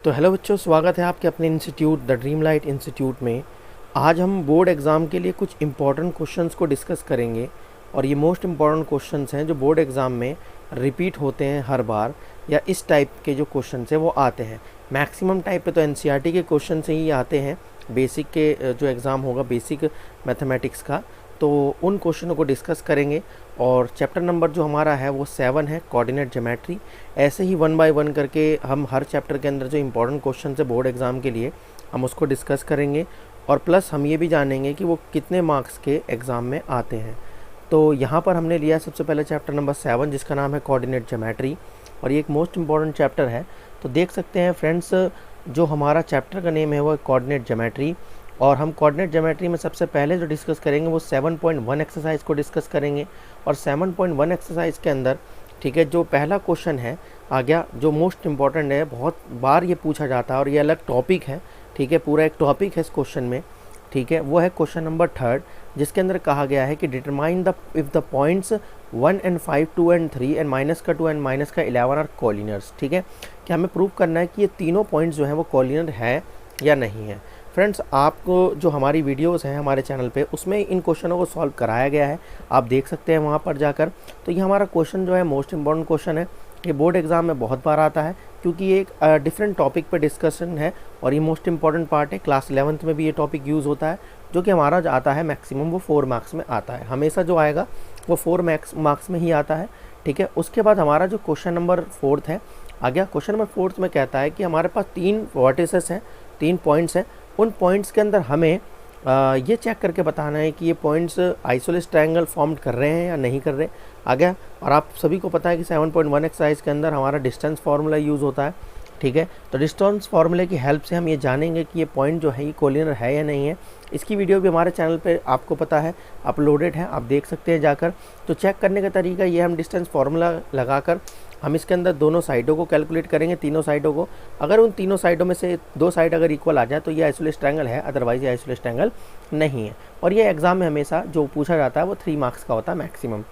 तो हेलो बच्चों, स्वागत है आपके अपने institute the dream light institute में। आज हम बोर्ड एग्ज़ाम के लिए कुछ इम्पॉर्टेंट क्वेश्चंस को डिस्कस करेंगे और ये मोस्ट इम्पॉर्टेंट क्वेश्चंस हैं जो बोर्ड एग्ज़ाम में रिपीट होते हैं हर बार, या इस टाइप के जो क्वेश्चंस हैं वो आते हैं। मैक्सिमम टाइप पे तो एनसीईआरटी के क्वेश्चन से ही आते हैं, बेसिक के जो एग्ज़ाम होगा बेसिक मैथमेटिक्स का, तो उन क्वेश्चनों को डिस्कस करेंगे। और चैप्टर नंबर जो हमारा है वो 7 है, कोऑर्डिनेट ज्योमेट्री। ऐसे ही 1 बाय 1 करके हम हर चैप्टर के अंदर जो इंपॉर्टेंट क्वेश्चन है बोर्ड एग्ज़ाम के लिए हम उसको डिस्कस करेंगे, और प्लस हम ये भी जानेंगे कि वो कितने मार्क्स के एग्ज़ाम में आते हैं। तो यहाँ पर हमने लिया सबसे पहले चैप्टर नंबर 7 जिसका नाम है कोऑर्डिनेट ज्योमेट्री, और ये एक मोस्ट इम्पॉर्टेंट चैप्टर है। तो देख सकते हैं फ्रेंड्स, जो हमारा चैप्टर का नेम है वो कोऑर्डिनेट ज्योमेट्री, और हम कोऑर्डिनेट ज्योमेट्री में सबसे पहले जो डिस्कस करेंगे वो 7.1 एक्सरसाइज को डिस्कस करेंगे। और 7.1 एक्सरसाइज के अंदर ठीक है, जो पहला क्वेश्चन है आ गया जो मोस्ट इम्पॉर्टेंट है, बहुत बार ये पूछा जाता है और ये अलग टॉपिक है, ठीक है, पूरा एक टॉपिक है इस क्वेश्चन में, ठीक है। वो है क्वेश्चन नंबर 3 जिसके अंदर कहा गया है कि determine the if the points 1 and 5, 2 and 3 and minus का 2 एंड माइनस का 11 आर कोलिनियर्स। ठीक है, कि हमें प्रूव करना है कि ये तीनों पॉइंट्स जो हैं वो कोलिनियर है या नहीं है। फ्रेंड्स, आपको जो हमारी वीडियोस हैं हमारे चैनल पे उसमें इन क्वेश्चनों को सॉल्व कराया गया है, आप देख सकते हैं वहाँ पर जाकर। तो ये हमारा क्वेश्चन जो है मोस्ट इम्पॉर्टेंट क्वेश्चन है, ये बोर्ड एग्ज़ाम में बहुत बार आता है क्योंकि ये एक डिफरेंट टॉपिक पे डिस्कशन है और ये मोस्ट इंपॉर्टेंट पार्ट है। क्लास 11th में भी ये टॉपिक यूज़ होता है, जो कि हमारा जो आता है मैक्सिमम वो 4 मार्क्स में आता है, हमेशा जो आएगा वो 4 मार्क्स में ही आता है। ठीक है, उसके बाद हमारा जो क्वेश्चन नंबर 4 है आ गया। क्वेश्चन नंबर 4 में कहता है कि हमारे पास 3 वर्टिसेस हैं, 3 पॉइंट्स हैं। उन पॉइंट्स के अंदर हमें ये चेक करके बताना है कि ये पॉइंट्स आइसोलेस ट्रायंगल फॉर्म कर रहे हैं या नहीं कर रहे। आ गया। और आप सभी को पता है कि 7.1 एक्सरसाइज के अंदर हमारा डिस्टेंस फार्मूला यूज़ होता है। ठीक है, तो डिस्टेंस फार्मूले की हेल्प से हम ये जानेंगे कि ये पॉइंट जो है ये कोलिनियर है या नहीं है। इसकी वीडियो भी हमारे चैनल पे आपको पता है अपलोडेड है, आप देख सकते हैं जाकर। तो चेक करने का तरीका ये, हम डिस्टेंस फार्मूला लगाकर हम इसके अंदर दोनों साइडों को कैलकुलेट करेंगे, तीनों साइडों को। अगर उन तीनों साइडों में से 2 साइड अगर इक्वल आ जाए तो ये आइसोलेस ट्रायंगल है, अदरवाइज ये आइसोलेस ट्रायंगल नहीं है। और ये एग्जाम में हमेशा जो पूछा जाता है वो 3 मार्क्स का होता है मैक्सिमम।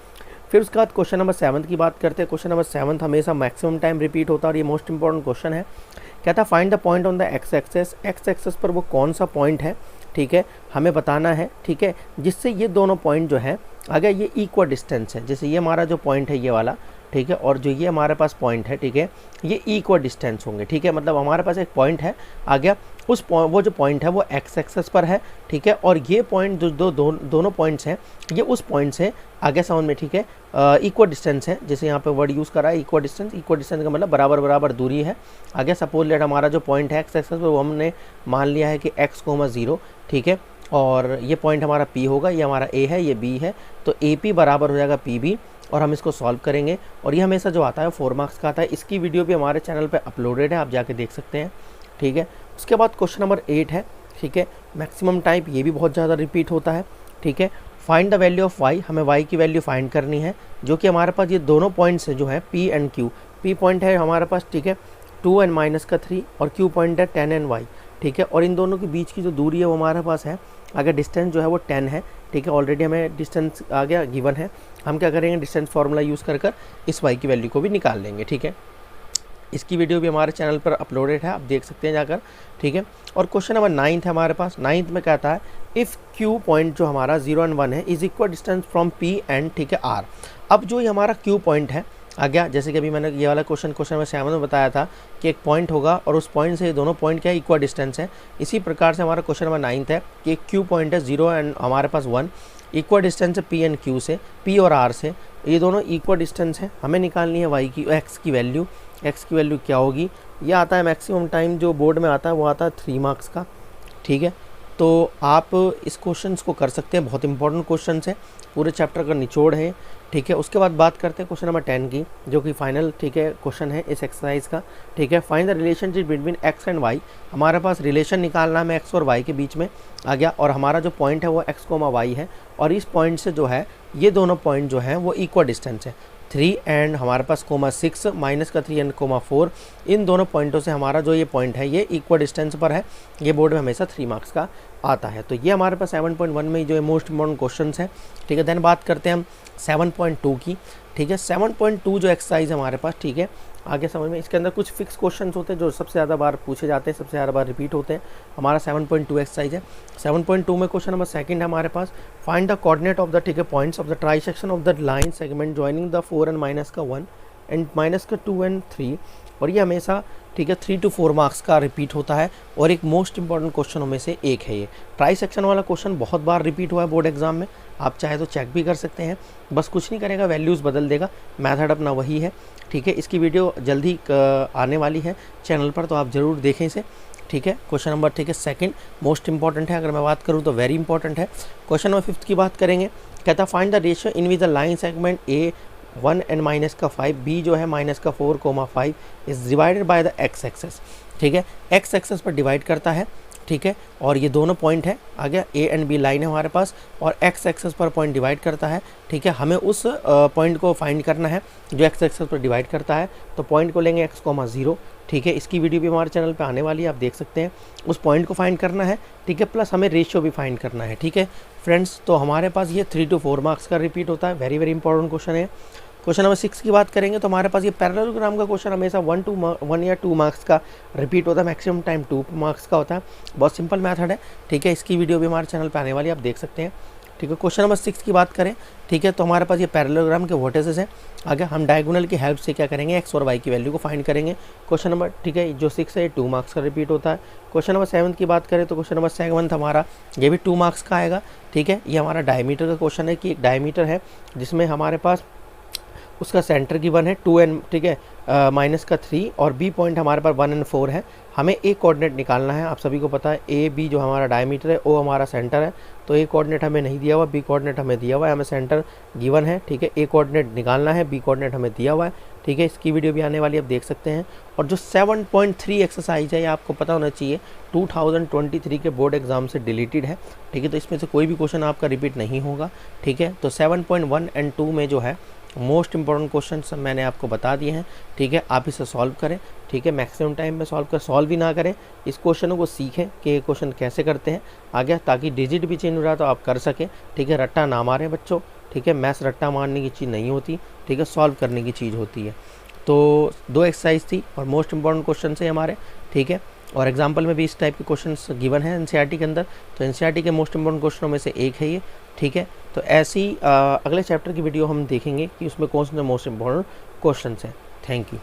फिर उसके बाद क्वेश्चन नंबर 7 की बात करते हैं। क्वेश्चन नंबर 7 हमेशा मैक्सिमम टाइम रिपीट होता है और ये मोस्ट इंपॉर्टेंट क्वेश्चन है। कहता है find the point on the x axis. X axis पर वो कौन सा पॉइंट है, ठीक है, हमें बताना है। ठीक है, जिससे ये दोनों पॉइंट जो है आ गया ये इक्वल डिस्टेंस है। जैसे ये हमारा जो पॉइंट है ये वाला, ठीक है, और जो ये हमारे पास पॉइंट है, ठीक है, ये इक्वल डिस्टेंस होंगे। ठीक है, मतलब हमारे पास एक पॉइंट है आ गया, वो जो पॉइंट है वो एक्स एक्सेस पर है। ठीक है, और ये पॉइंट जो दोनों पॉइंट्स हैं ये उस पॉइंट से आगे साउंड में, ठीक है, इक्वल डिस्टेंस है। जैसे यहाँ पे वर्ड यूज़ करा है इक्वल डिस्टेंस। इक्वल डिस्टेंस का मतलब बराबर बराबर दूरी है। आगे सपोज लेट हमारा जो पॉइंट है एक्स एक्सेस पर वो हमने मान लिया है कि x,0, ठीक है, और ये पॉइंट हमारा P होगा, ये हमारा A है, ये B है, तो AP बराबर हो जाएगा PB, और हम इसको सॉल्व करेंगे। और ये हमेशा जो आता है 4 मार्क्स का आता है। इसकी वीडियो भी हमारे चैनल पे अपलोडेड है, आप जाके देख सकते हैं। ठीक है, उसके बाद क्वेश्चन नंबर 8 है। ठीक है, मैक्सिमम टाइप ये भी बहुत ज़्यादा रिपीट होता है। ठीक है, find the value of y, हमें y की वैल्यू फाइंड करनी है, जो कि हमारे पास ये दोनों पॉइंट्स हैं जो है P and Q। P point है हमारे पास, ठीक है, 2 एंड माइनस का 3, और Q पॉइंट है 10 एंड y। ठीक है, और इन दोनों के बीच की जो दूरी है वो हमारे पास है, अगर डिस्टेंस जो है वो 10 है। ठीक है, ऑलरेडी हमें डिस्टेंस आ गया गिवन है। हम क्या करेंगे, डिस्टेंस फार्मूला यूज़ कर इस y की वैल्यू को भी निकाल लेंगे। ठीक है, इसकी वीडियो भी हमारे चैनल पर अपलोडेड है, आप देख सकते हैं जाकर। ठीक है, और क्वेश्चन नंबर 9 है हमारे पास। 9 में कहता है इफ़ Q पॉइंट जो हमारा 0 एंड 1 है is equal distance from P and, ठीक है, R। अब जो ये हमारा Q पॉइंट है आ गया, जैसे कि अभी मैंने ये वाला क्वेश्चन में 7 में बताया था कि एक पॉइंट होगा और उस पॉइंट से ये दोनों पॉइंट क्या इक्वल डिस्टेंस है। इसी प्रकार से हमारा क्वेश्चन नंबर 9 है कि एक Q पॉइंट है 0 एंड हमारे पास 1, इक्वल डिस्टेंस है P एंड Q से, P और R से, ये दोनों इक्वल डिस्टेंस है। हमें निकालनी है y की, x की वैल्यू। x की वैल्यू क्या होगी, ये आता है मैक्सिमम टाइम जो बोर्ड में आता है वो आता है 3 मार्क्स का। ठीक है, तो आप इस क्वेश्चंस को कर सकते हैं, बहुत इंपॉर्टेंट क्वेश्चंस है, पूरे चैप्टर का निचोड़ है। ठीक है, उसके बाद बात करते हैं क्वेश्चन नंबर 10 की, जो कि फाइनल, ठीक है, क्वेश्चन है इस एक्सरसाइज का। ठीक है, find the relationship between x and y। हमारे पास रिलेशन निकालना है x और y के बीच में आ गया, और हमारा जो पॉइंट है वो x, y है, और इस पॉइंट से जो है ये दोनों पॉइंट जो हैं वो इक्वल डिस्टेंस है। 3 एंड हमारे पास (6), माइनस का 3 एंड (4), इन दोनों पॉइंटों से हमारा जो ये पॉइंट है ये इक्वल डिस्टेंस पर है। ये बोर्ड में हमेशा 3 मार्क्स का आता है। तो ये हमारे पास 7.1 में जो मोस्ट इंपॉर्टेंट क्वेश्चन है। ठीक है, देन बात करते हैं हम 7.2 की। ठीक है, 7.2 जो एक्सरसाइज है हमारे पास, ठीक है, आगे समझ में। इसके अंदर कुछ फिक्स क्वेश्चन होते हैं जो सबसे ज़्यादा बार पूछे जाते हैं, सबसे ज़्यादा बार रिपीट होते हैं। हमारा 7.2 एक्सरसाइज है। 7.2 में क्वेश्चन नंबर सेकंड है हमारे पास, find the coordinate of the, ठीक है, points of the trisection of the line segment joining the 4 and minus का 1 एंड माइनस का 2 एंड 3। और ये हमेशा, ठीक है, 3 to 4 मार्क्स का रिपीट होता है और एक मोस्ट इंपॉर्टेंट क्वेश्चनों में से एक है ये। ट्राई सेक्शन वाला क्वेश्चन बहुत बार रिपीट हुआ है बोर्ड एग्जाम में, आप चाहे तो चेक भी कर सकते हैं। बस कुछ नहीं करेगा, वैल्यूज़ बदल देगा, मेथड अपना वही है, ठीक है। इसकी वीडियो जल्दी आने वाली है चैनल पर, तो आप ज़रूर देखें इसे, ठीक है। क्वेश्चन नंबर, ठीक है, सेकंड मोस्ट इंपॉर्टेंट है। अगर मैं बात करूँ तो वेरी इंपॉर्टेंट है। क्वेश्चन नंबर 5 की बात करेंगे, कहता find the ratio in which the line segment A 1 and minus का 5, बी जो है माइनस का 4,5 is divided by the x axis, ठीक है, एक्स एक्सेस पर डिवाइड करता है, ठीक है। और ये दोनों पॉइंट है, आ गया, ए एंड बी लाइन है हमारे पास और एक्स एक्सेस पर पॉइंट डिवाइड करता है, ठीक है। हमें उस पॉइंट को फाइंड करना है जो एक्स एक्सेस पर डिवाइड करता है, तो पॉइंट को लेंगे x,0, ठीक है। इसकी वीडियो भी हमारे चैनल पे आने वाली है, आप देख सकते हैं। उस पॉइंट को फाइंड करना है, ठीक है, प्लस हमें रेशियो भी फाइंड करना है, ठीक है फ्रेंड्स। तो हमारे पास ये 3 to 4 मार्क्स का रिपीट होता है, वेरी वेरी इंपॉर्टेंट क्वेश्चन है। क्वेश्चन नंबर 6 की बात करेंगे तो हमारे पास ये पैरेललोग्राम का क्वेश्चन हमेशा 1 या 2 मार्क्स का रिपीट होता है, मैक्सिमम टाइम 2 मार्क्स का होता है। बहुत सिंपल मेथड है, ठीक है। इसकी वीडियो भी हमारे चैनल पे आने वाली है, आप देख सकते हैं, ठीक है। क्वेश्चन नंबर 6 की बात करें, ठीक है, तो हमारे पास ये पैरेललोग्राम के वर्टिसेस हैं। आगे हम डायगोनल की हेल्प से क्या करेंगे, एक्स और वाई की वैल्यू को फाइंड करेंगे। क्वेश्चन नंबर, ठीक है, जो 6 है 2 मार्क्स का रिपीट होता है। क्वेश्चन नंबर 7 की बात करें तो क्वेश्चन नंबर 7 हमारा ये भी 2 मार्क्स का आएगा, ठीक है। ये हमारा डायमीटर का क्वेश्चन है कि एक डायमीटर है जिसमें हमारे पास उसका सेंटर गिवन है 2 एंड, ठीक है, माइनस का 3 और बी पॉइंट हमारे पास 1 एंड 4 है। हमें ए कोऑर्डिनेट निकालना है, आप सभी को पता है ए बी जो हमारा डायमीटर है, ओ हमारा सेंटर है। तो ए कोऑर्डिनेट हमें नहीं दिया हुआ, बी कोऑर्डिनेट हमें दिया हुआ है, हमें सेंटर गिवन है, ठीक है। ए कोऑर्डिनेट निकालना है, बी कोऑर्डिनेट हमें दिया हुआ है, ठीक है। इसकी वीडियो भी आने वाली आप देख सकते हैं। और जो 7.3 एक्सरसाइज है ये आपको पता होना चाहिए 2023 के बोर्ड एग्जाम से डिलीटेड है, ठीक है। तो इसमें से कोई भी क्वेश्चन आपका रिपीट नहीं होगा, ठीक है। तो 7.1 एंड 2 में जो है मोस्ट इंपॉर्टेंट क्वेश्चन मैंने आपको बता दिए हैं, ठीक है। आप इसे सॉल्व करें, ठीक है, मैक्सिमम टाइम में सॉल्व भी ना करें, इस क्वेश्चनों को सीखें कि ये क्वेश्चन कैसे करते हैं आगे, ताकि डिजिट भी चेंज हो रहा तो आप कर सकें, ठीक है। रट्टा ना मारें बच्चों, ठीक है, मैथ्स रट्टा मारने की चीज़ नहीं होती, ठीक है, सॉल्व करने की चीज़ होती है। तो 2 एक्सरसाइज थी और मोस्ट इंपॉर्टेंट क्वेश्चन है हमारे, ठीक है। और एग्जाम्पल में भी इस टाइप के क्वेश्चंस गिवन है एनसीईआरटी के अंदर, तो एनसीईआरटी के मोस्ट इंपॉर्टेंट क्वेश्चनों में से एक है ये, ठीक है। तो ऐसी अगले चैप्टर की वीडियो हम देखेंगे कि उसमें कौन से मोस्ट इंपॉर्टेंट क्वेश्चंस हैं। Thank you.